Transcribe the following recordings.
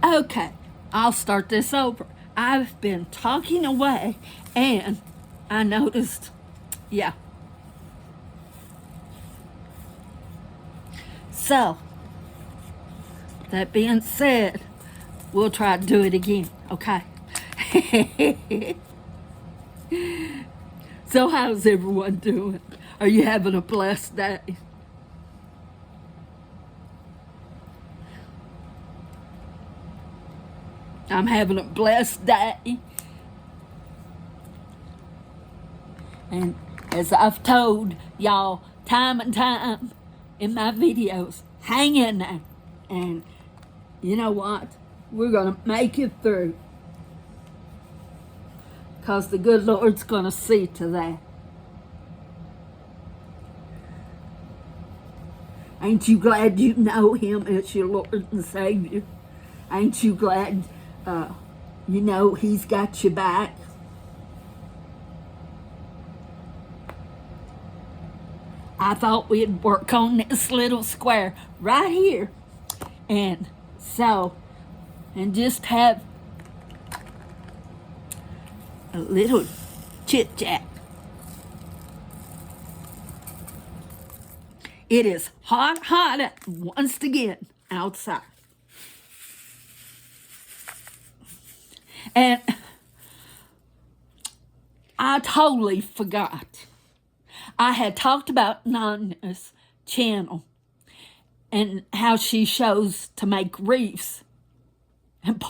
Okay, I'll start this over. I've been talking away and I noticed, yeah. So, that being said, we'll try to do it again, okay? So how's everyone doing? Are you having a blessed day? I'm having a blessed day. And as I've told y'all time and time in my videos, hang in there. And you know what? We're going to make it through. Because the good Lord's going to see to that. Ain't you glad you know him as your Lord and Savior? Ain't you glad you know he's got your back? I thought we'd work on this little square right here. And just have a little chit-chat. It is hot once again outside. And I totally forgot. I had talked about Nana's channel and how she shows to make reefs. And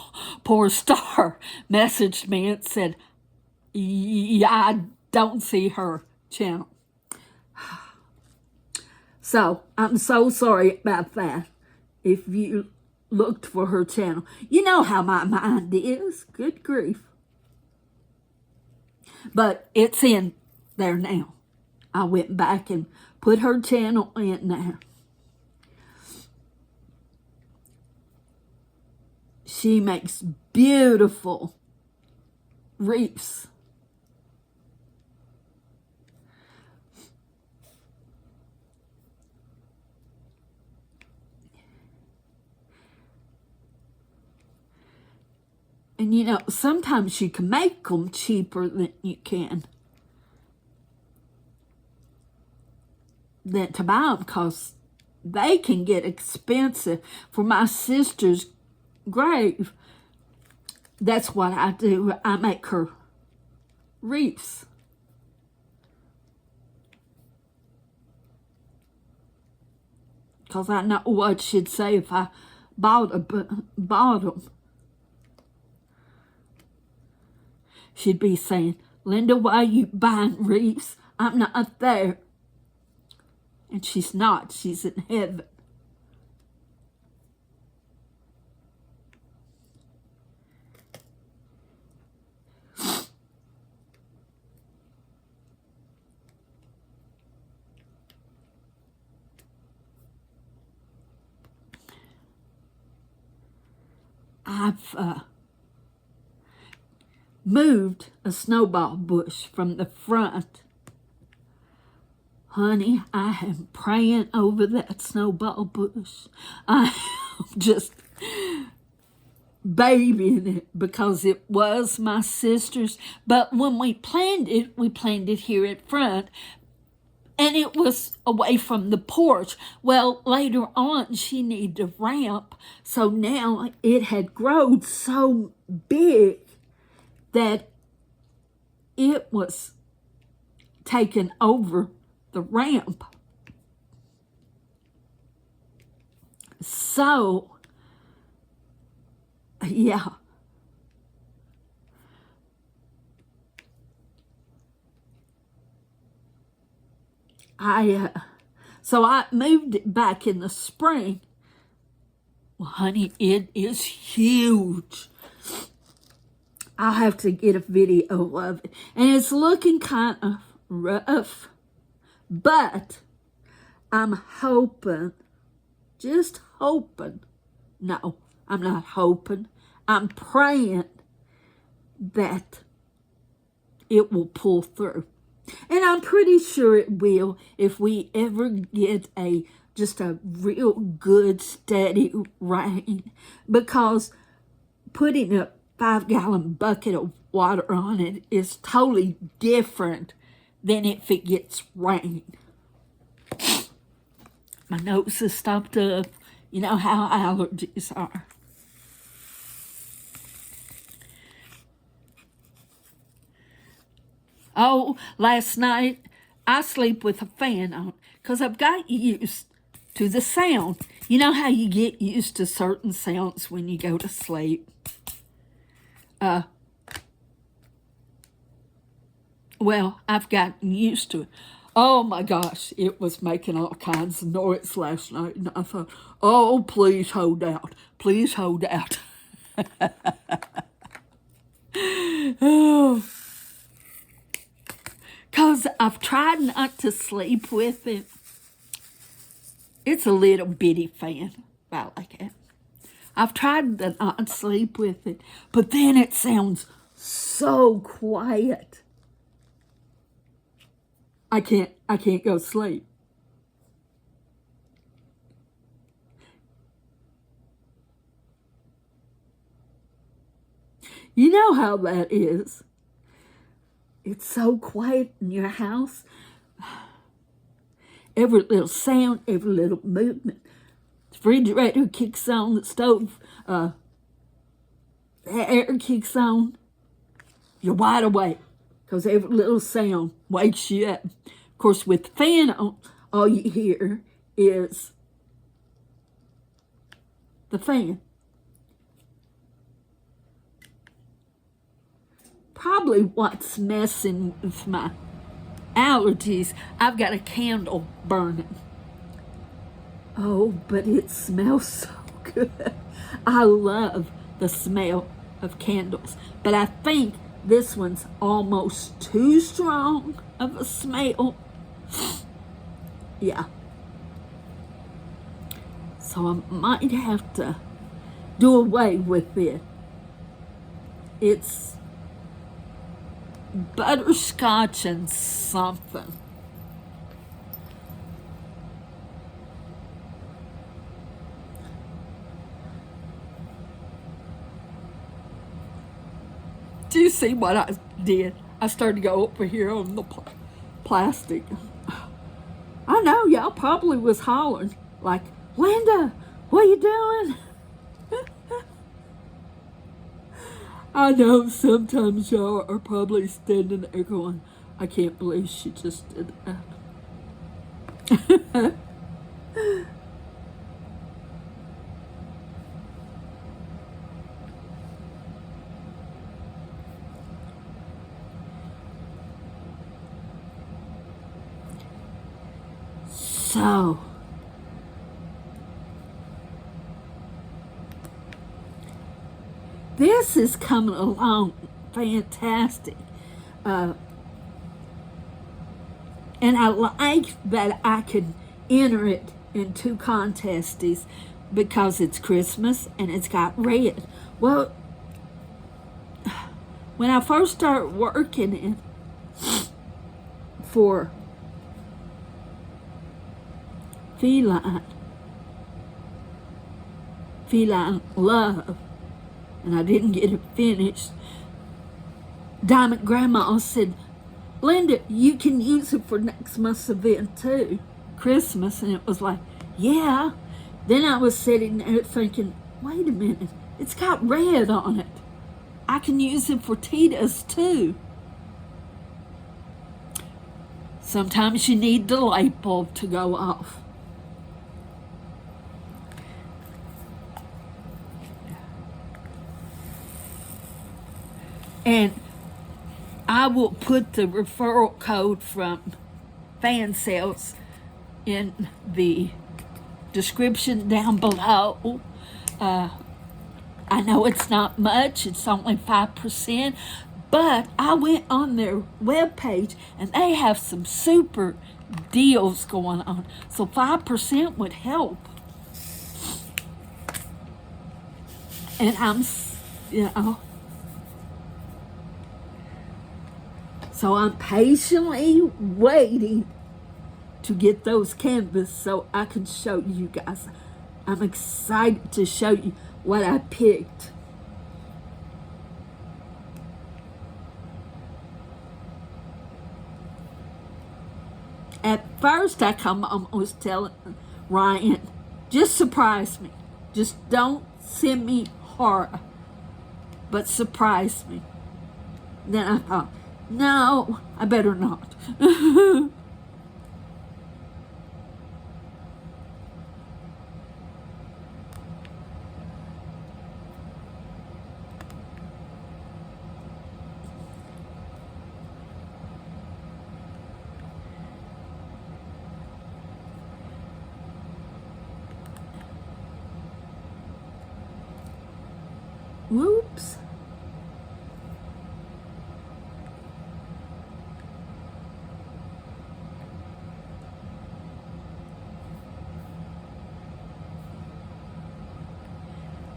poor Star messaged me and said, yeah, I don't see her channel. So I'm so sorry about that. If you looked for her channel, you know how my mind is. Good grief. But it's in there now. I went back and put her channel in there. She makes beautiful reefs. And you know, sometimes you can make them cheaper than you can than to buy them, because they can get expensive. For my sister's grave, that's what I do. I make her reefs. Because I know what she'd say if I bought them. She'd be saying, Linda, why are you buying reefs? I'm not there. And she's not. She's in heaven. I've moved a snowball bush from the front. Honey, I am praying over that snowball bush. I am just babying it because it was my sister's. But when we planted it here at front, and it was away from the porch. Well, later on, she needed a ramp, so now it had grown so big that it was taken over the ramp. So, yeah. So I moved it back in the spring. Well, honey, it is huge. I'll have to get a video of it. And it's looking kind of rough. But I'm hoping, just hoping. No, I'm not hoping. I'm praying that it will pull through. And I'm pretty sure it will if we ever get just a real good steady rain. Because putting a 5-gallon bucket of water on it is totally different than if it gets rain. My nose is stopped up. You know how allergies are. Oh, last night I sleep with a fan on because I've got used to the sound. You know how you get used to certain sounds when you go to sleep? Well, I've gotten used to it. Oh my gosh, it was making all kinds of noise last night. And I thought, oh, please hold out. Please hold out. Oh. Because I've tried not to sleep with it. It's a little bitty fan, about like that. I've tried to not sleep with it, but then it sounds so quiet. I can't go sleep. You know how that is. It's so quiet in your house. Every little sound, every little movement. The refrigerator kicks on, the stove, the air kicks on. You're wide awake because every little sound wakes you up. Of course, with the fan on, all you hear is the fan. Probably what's messing with my allergies, I've got a candle burning. Oh, but it smells so good. I love the smell of candles, but I think this one's almost too strong of a smell. Yeah. So I might have to do away with it. It's butterscotch and something. Do you see what I did? I started to go over here on the plastic. I know y'all probably was hollering like, Linda, what are you doing? I know sometimes y'all are probably standing there going, I can't believe she just did that. So, this is coming along fantastic. And I like that I can enter it in 2 contests because it's Christmas and it's got red. Well, when I first started working in for feline love, and I didn't get it finished, Diamond Grandma said, Linda, you can use it for next month's event too, Christmas. And it was like, yeah. Then I was sitting there thinking, wait a minute, it's got red on it. I can use it for Tita's too. Sometimes you need the light bulb to go off. And I will put the referral code from fansells in the description down below. I know it's not much, it's only 5%, but I went on their webpage and they have some super deals going on. So 5% would help. And so I'm patiently waiting to get those canvas so I can show you guys. I'm excited to show you what I picked. first I come home, I was telling Ryan, just surprise me. Just don't send me horror, but surprise me. Then I thought, no, I better not. Whoops.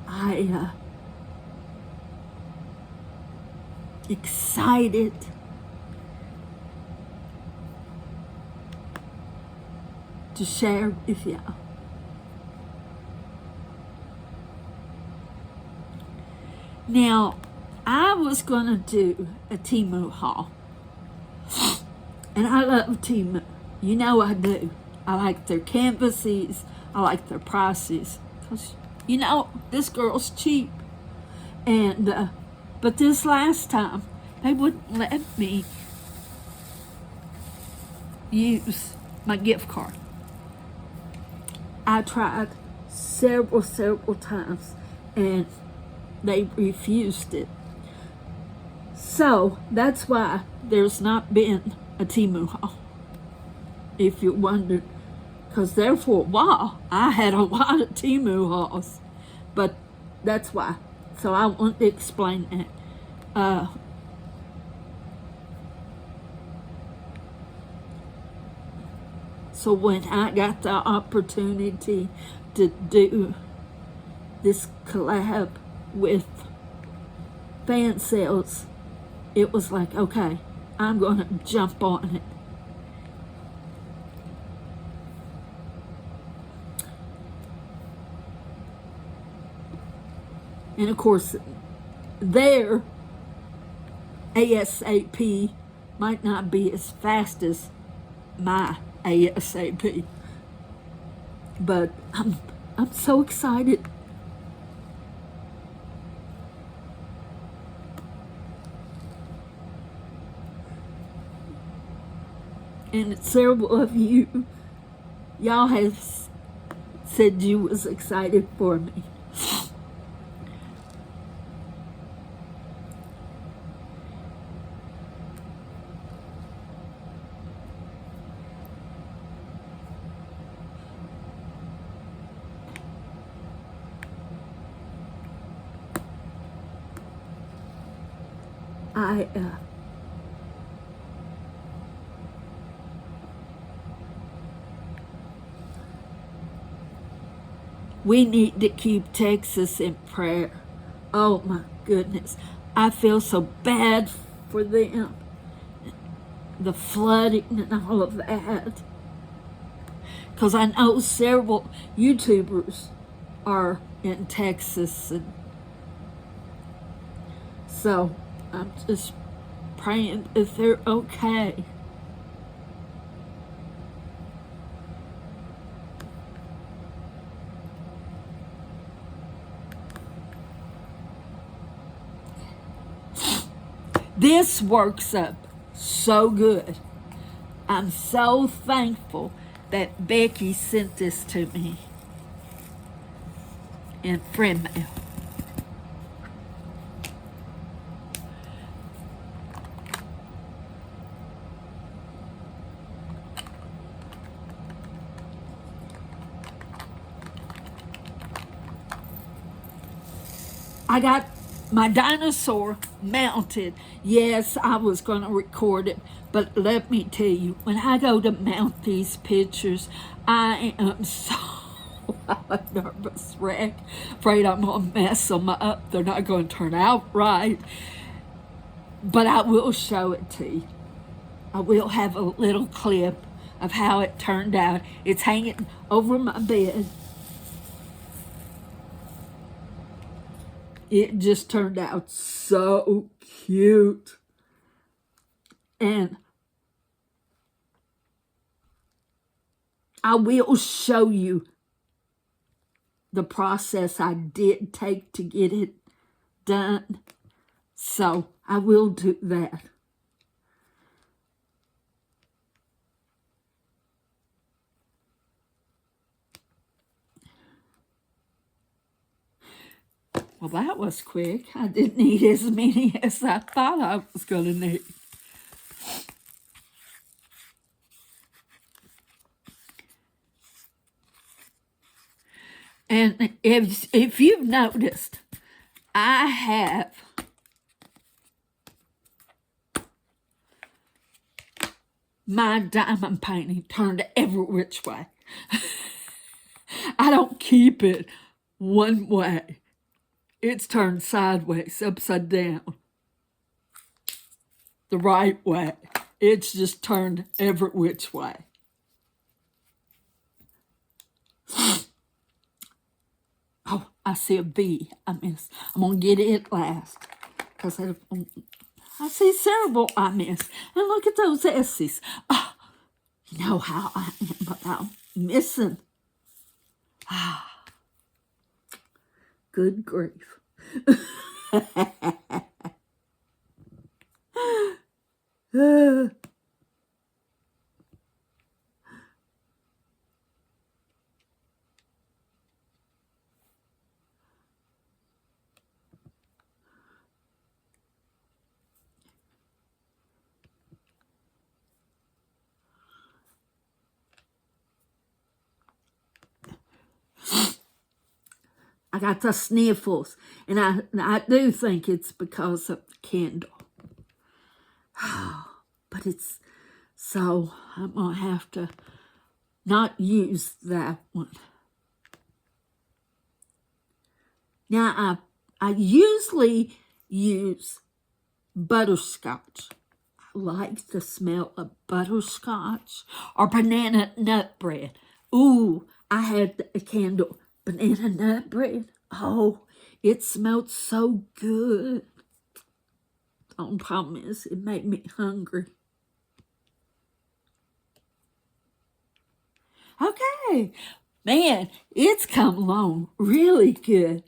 I excited to share with you. Now, I was going to do a Temu haul. And I love Temu. You know I do. I like their canvases. I like their prices. Because, you know, this girl's cheap. And, but this last time, they wouldn't let me use my gift card. I tried several times, and they refused it. So that's why there's not been a Temu haul, if you wondered, because there for a while I had a lot of Temu hauls, but that's why. So I want to explain that. So when I got the opportunity to do this collab with fansells, it was like, okay, I'm going to jump on it. And of course, their ASAP might not be as fast as my ASAP, but I'm so excited. And several of y'all have said you was excited for me. We need to keep Texas in prayer. Oh my goodness. I feel so bad for them. The flooding and all of that. Because I know several YouTubers are in Texas. And so I'm just praying if they're okay. This works up so good. I'm so thankful that Becky sent this to me in friend mail. I got my dinosaur mounted. Yes, I was going to record it, but let me tell you, when I go to mount these pictures, I am so a nervous wreck. Afraid I'm going to mess them up. They're not going to turn out right. But I will show it to you. I will have a little clip of how it turned out. It's hanging over my bed. It just turned out so cute. And I will show you the process I did take to get it done. So I will do that. Well, that was quick. I didn't need as many as I thought I was going to need. And if you've noticed, I have my diamond painting turned every which way. I don't keep it one way. It's turned sideways, upside down, the right way. It's just turned every which way. Oh, I see a V. I missed. I'm going to get it last. Because I see several I missed. And look at those S's. Oh, you know how I am about missing. Ah, good grief. I got the sniffles, and I do think it's because of the candle. But it's, so I'm going to have to not use that one. Now, I usually use butterscotch. I like the smell of butterscotch or banana nut bread. Ooh, I had a candle. Banana nut bread. Oh, it smelled so good. Don't promise, it made me hungry. Okay, man, it's come along really good.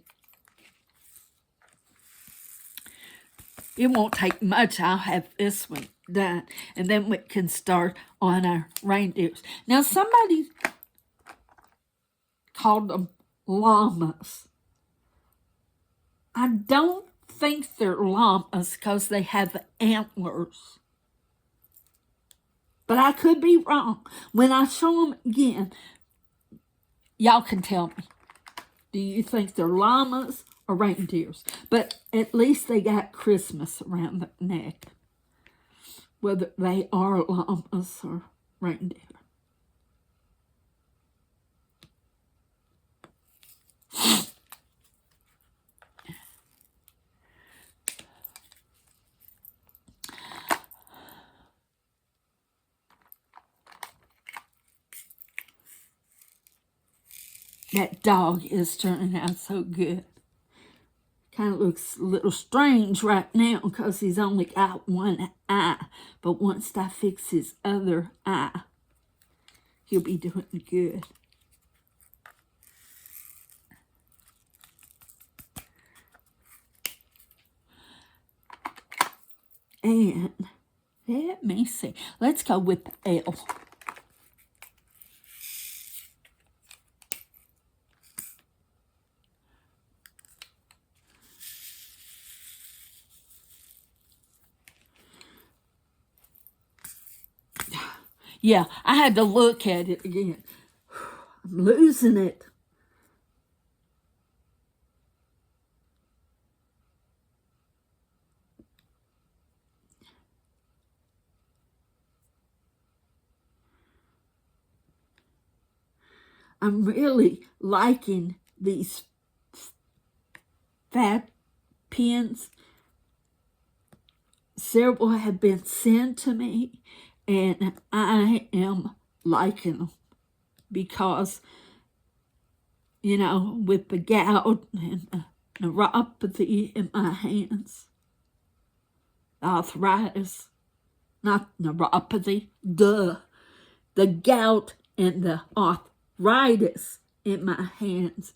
It won't take much. I'll have this one done, and then we can start on our reindeers. Now, somebody called them llamas. I don't think they're llamas because they have antlers. But I could be wrong. When I show them again, y'all can tell me. Do you think they're llamas or reindeers? But at least they got Christmas around the neck. Whether they are llamas or reindeer. That dog is turning out so good. Kind of looks a little strange right now because he's only got one eye. But once I fix his other eye, he'll be doing good. And let me see. Let's go with the L. Yeah, I had to look at it again. I'm losing it. I'm really liking these fat pins. Several have been sent to me, and I am liking them because, you know, with the gout and neuropathy in my hands, arthritis, not neuropathy, the gout and the arthritis in my hands.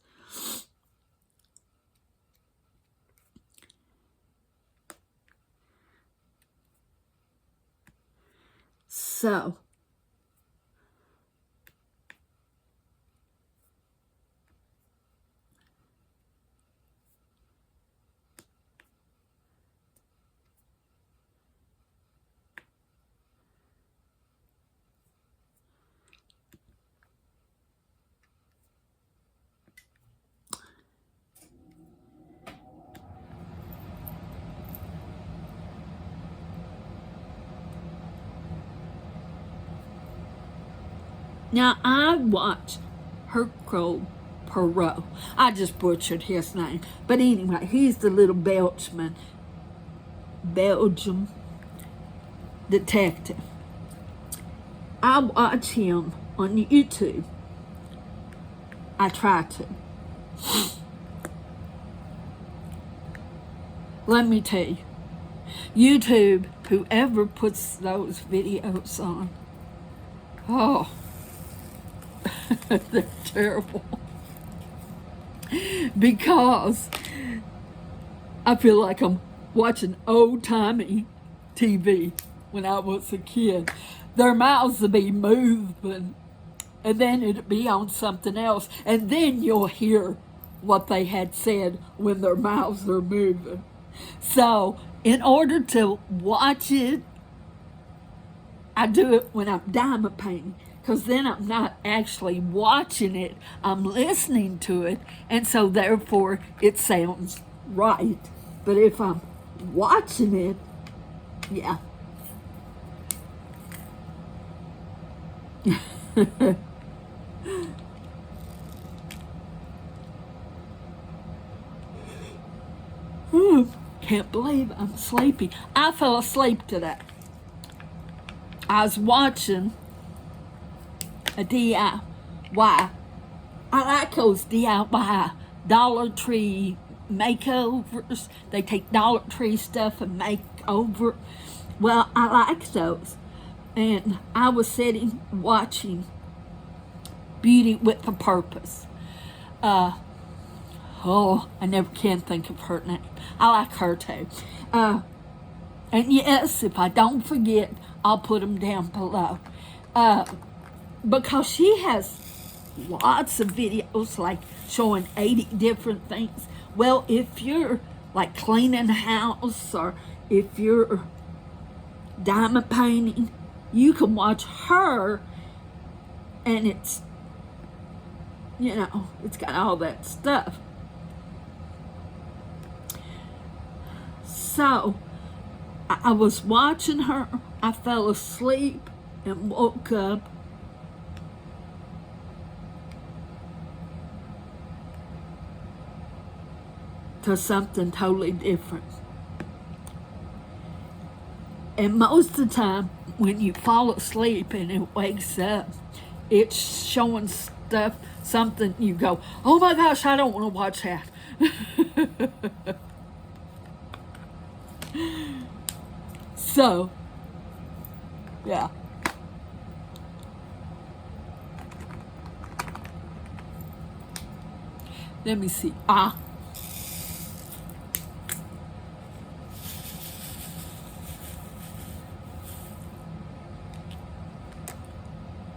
So, now I watch Hercule Poirot. I just butchered his name. But anyway, he's the little Belgium detective. I watch him on YouTube. I try to. Let me tell you, YouTube, whoever puts those videos on, oh, they're terrible. Because I feel like I'm watching old-timey TV when I was a kid. Their mouths would be moving, and then it'd be on something else, and then you'll hear what they had said when their mouths are moving. So, in order to watch it, I do it when I'm diamond painting, because then I'm not actually watching it, I'm listening to it, and so therefore it sounds right. But if I'm watching it, yeah. Can't believe I'm sleepy. I fell asleep today. I was watching a DIY. I like those DIY Dollar Tree makeovers. They take Dollar Tree stuff and make over. Well, I like those. And I was sitting watching Beauty with a Purpose. I never can think of her name. I like her too. And yes, if I don't forget, I'll put them down below. Because she has lots of videos like showing 80 different things. Well, if you're like cleaning a house or if you're diamond painting, you can watch her and it's, you know, it's got all that stuff. So, I was watching her, I fell asleep and woke up. To something totally different. And most of the time, when you fall asleep and it wakes up, it's showing stuff, something you go, oh my gosh, I don't want to watch that. So, yeah. Let me see.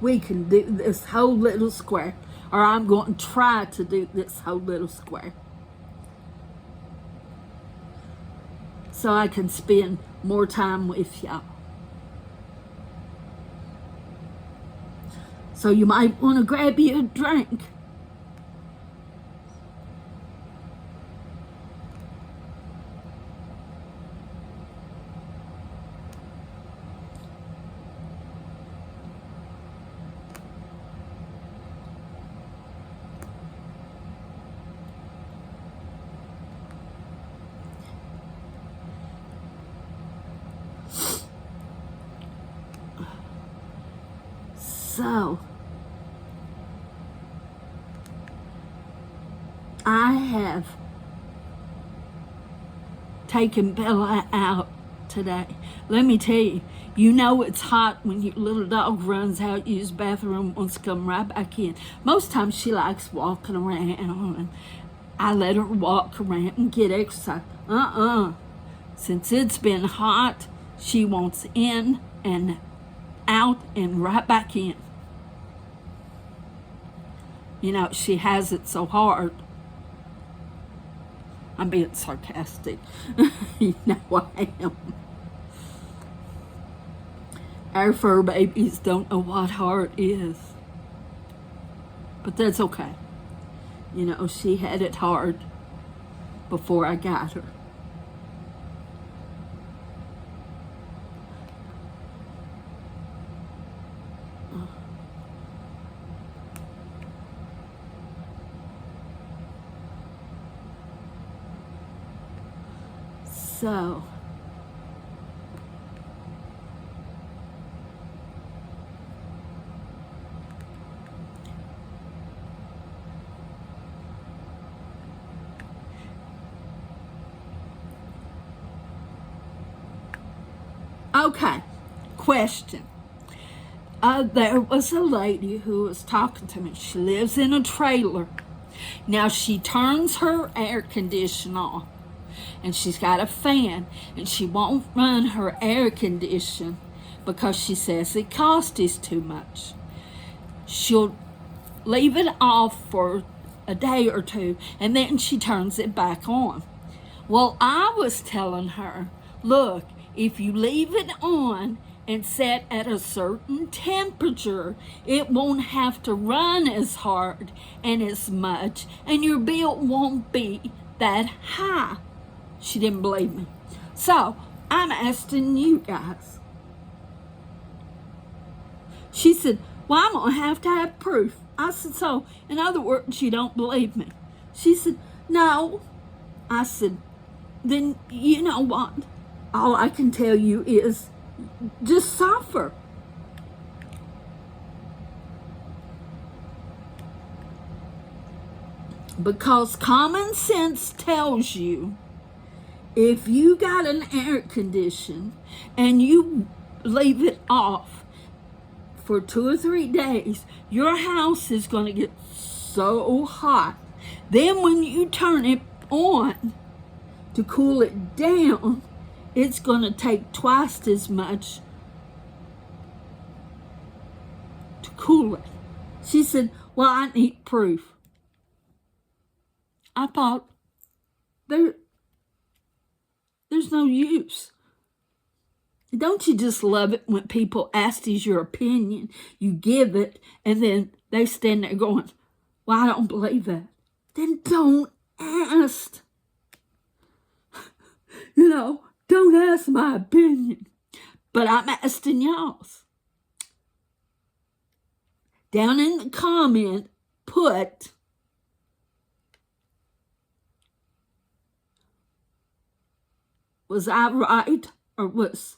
We can do this whole little square, or I'm going to try to do this whole little square. So I can spend more time with y'all. So you might want to grab you a drink. So, I have taken Bella out today. Let me tell you, you know it's hot when your little dog runs out, use the bathroom, wants to come right back in. Most times she likes walking around, and I let her walk around and get exercise. Since it's been hot, she wants in and out and right back in. You know, she has it so hard. I'm being sarcastic. You know I am. Our fur babies don't know what hard is. But that's okay. You know, she had it hard before I got her. So, okay, question. There was a lady who was talking to me. She lives in a trailer. Now she turns her air conditioner off, and she's got a fan, and she won't run her air condition because she says it costs too much. She'll leave it off for a day or two, and then she turns it back on. Well, I was telling her, look, if you leave it on and set at a certain temperature, it won't have to run as hard and as much, and your bill won't be that high. She didn't believe me. So, I'm asking you guys. She said, well, I'm going to have proof. I said, so, in other words, you don't believe me. She said, no. I said, then you know what? All I can tell you is just suffer. Because common sense tells you if you got an air condition and you leave it off for 2 or 3 days, your house is going to get so hot. Then when you turn it on to cool it down, it's going to take twice as much to cool it. She said, well, I need proof. I thought, there's no use. Don't you just love it when people ask you your opinion, you give it, and then they stand there going, well, I don't believe that. Then don't ask. You know, don't ask my opinion. But I'm asking y'all's. Down in the comment, put, was I right or was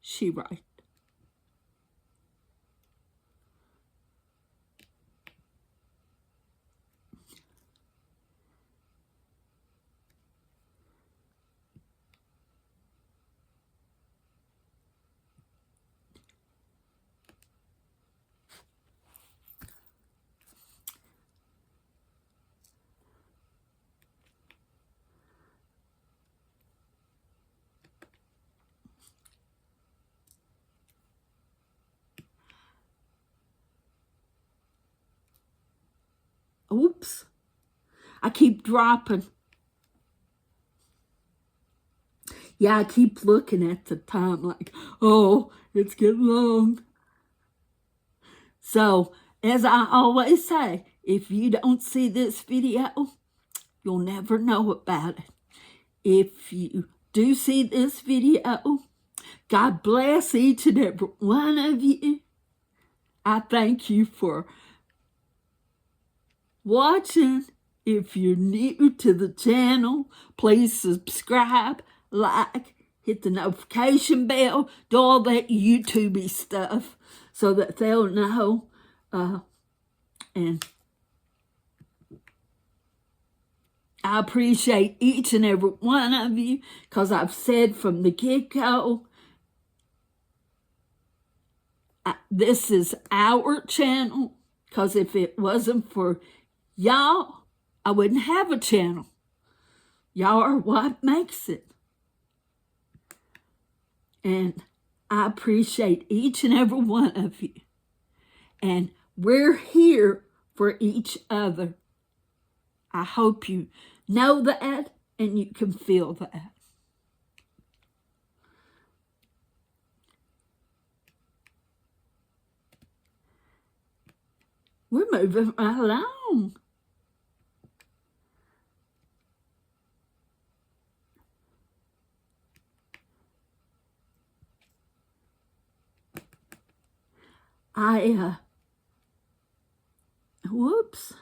she right? Oops. I keep dropping. Yeah, I keep looking at the time like, oh, it's getting long. So, as I always say, if you don't see this video, you'll never know about it. If you do see this video, God bless each and every one of you. I thank you for watching. If you're new to the channel, please subscribe, like, hit the notification bell, do all that YouTube-y stuff so that they'll know. And I appreciate each and every one of you, because I've said from the get-go, this is our channel, because if it wasn't for y'all, I wouldn't have a channel. Y'all are what makes it. And I appreciate each and every one of you. And we're here for each other. I hope you know that and you can feel that. We're moving right along. Whoops.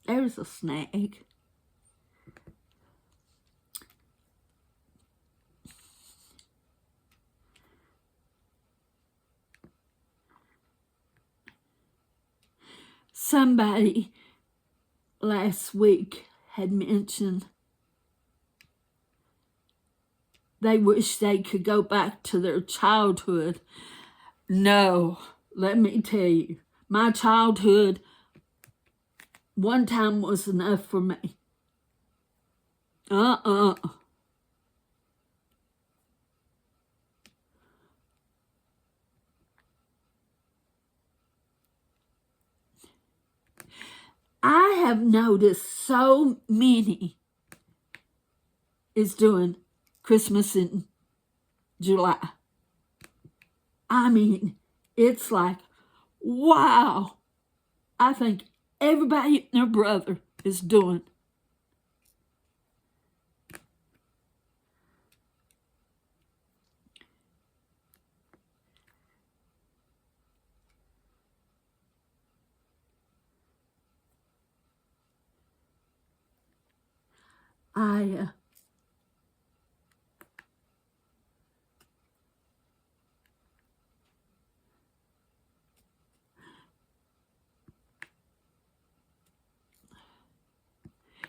There's a snag. Somebody last week had mentioned they wish they could go back to their childhood. No, let me tell you, my childhood one time was enough for me. I have noticed so many is doing Christmas in July. I mean, it's like, wow. I think everybody and their brother is doing.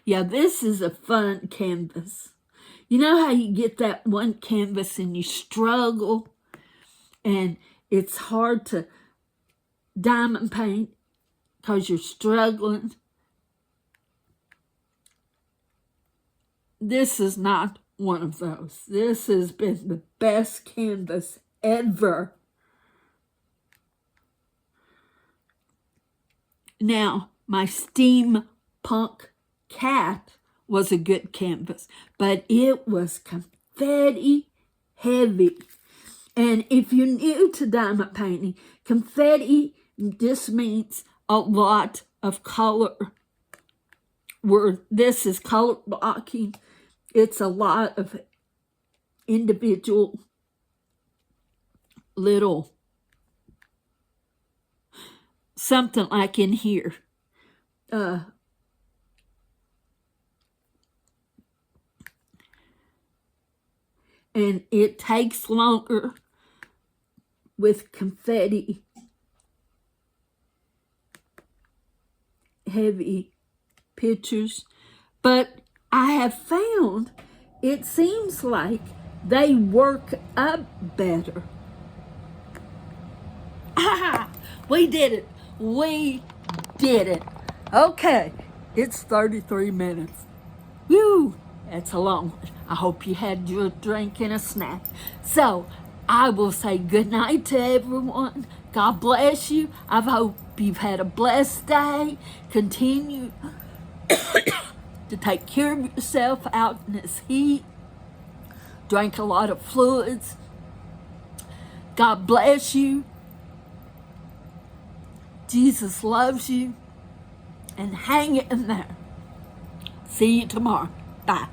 Yeah, this is a fun canvas. You know how you get that one canvas and you struggle and it's hard to diamond paint because you're struggling? This is not one of those. This has been the best canvas ever. Now, my steampunk cat was a good canvas, but it was confetti heavy. And if you're new to diamond painting, confetti just means a lot of color. Where this is color blocking, it's a lot of individual little, something like in here. And it takes longer with confetti heavy pictures, but I have found it seems like they work up better. We did it. We did it. Okay, it's 33 minutes. Woo, that's a long one. I hope you had your drink and a snack. So I will say good night to everyone. God bless you. I hope you've had a blessed day. Continue to take care of yourself out in this heat. Drink a lot of fluids. God bless you. Jesus loves you. And hang in there. See you tomorrow. Bye.